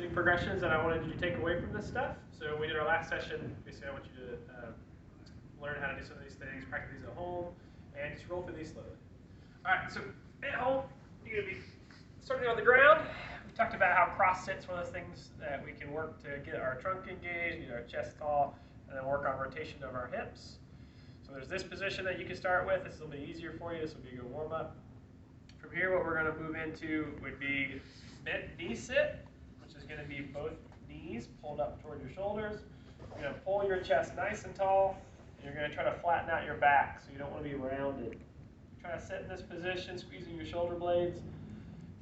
sitting progressions that I wanted you to take away from this stuff. So we did our last session. Basically, I want you to learn how to do some of these things, practice these at home, and just roll through these slowly. All right, so at home, you're going to be starting on the ground. We talked about how cross sit's one of those things that we can work to get our trunk engaged, get our chest tall, and then work on rotation of our hips. So there's this position that you can start with. This will be easier for you. This will be a good warm up. From here, what we're going to move into would be bent knee sit, which is going to be both knees pulled up toward your shoulders. You're going to pull your chest nice and tall, and you're going to try to flatten out your back, so you don't want to be rounded. Try to sit in this position, squeezing your shoulder blades.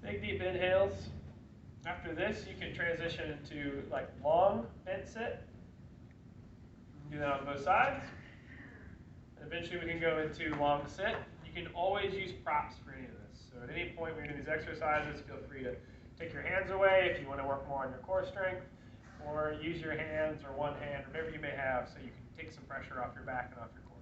Take deep inhales. After this, you can transition into like long bent sit. Do that on both sides. And eventually, we can go into long sit. You can always use props for any of this. So at any point when you're doing these exercises, feel free to take your hands away if you want to work more on your core strength, or use your hands or one hand, or whatever you may have, so you can take some pressure off your back and off your core.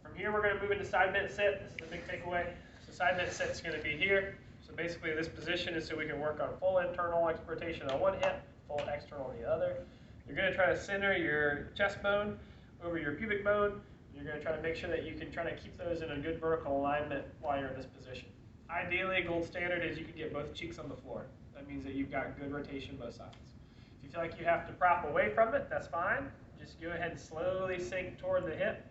From here, we're going to move into side bent sit. This is the big takeaway. So side bent sit is going to be here. So basically, this position is so we can work on full internal rotation on one hip, full external on the other. You're going to try to center your chest bone over your pubic bone. You're going to try to make sure that you can try to keep those in a good vertical alignment while you're in this position. Ideally, gold standard is you can get both cheeks on the floor. That means that you've got good rotation both sides. If you feel like you have to prop away from it, that's fine. Just go ahead and slowly sink toward the hip.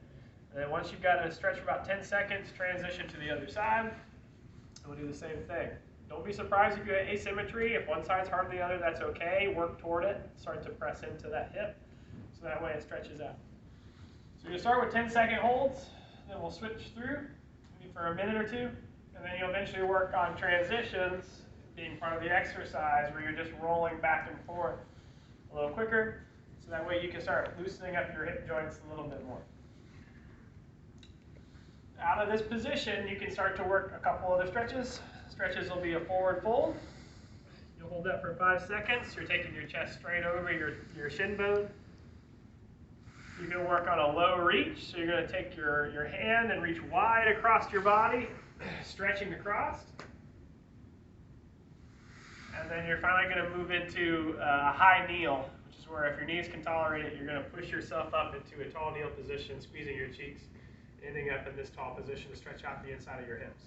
And then once you've got a stretch for about 10 seconds, transition to the other side. And we'll do the same thing. Don't be surprised if you have asymmetry. If one side's harder than the other, that's okay. Work toward it. Start to press into that hip, so that way it stretches out. So you'll start with 10-second holds, then we'll switch through maybe for a minute or two, and then you'll eventually work on transitions being part of the exercise where you're just rolling back and forth a little quicker, so that way you can start loosening up your hip joints a little bit more. Out of this position, you can start to work a couple other stretches. Stretches will be a forward fold. You'll hold that for 5 seconds. You're taking your chest straight over your shin bone. You're going to work on a low reach. So you're going to take your hand and reach wide across your body, stretching across. And then you're finally going to move into a high kneel, which is where if your knees can tolerate it, you're going to push yourself up into a tall kneel position, squeezing your cheeks, ending up in this tall position to stretch out the inside of your hips.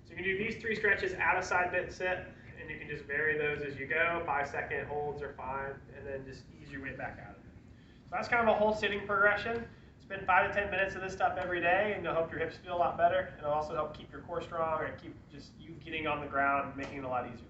So you can do these 3 stretches out of side bent sit, and you can just vary those as you go. 5-second holds are fine, and then just ease your way back out of it. So that's kind of a whole sitting progression. Spend 5 to 10 minutes of this stuff every day, and it'll help your hips feel a lot better, and it'll also help keep your core strong and keep just you getting on the ground and making it a lot easier.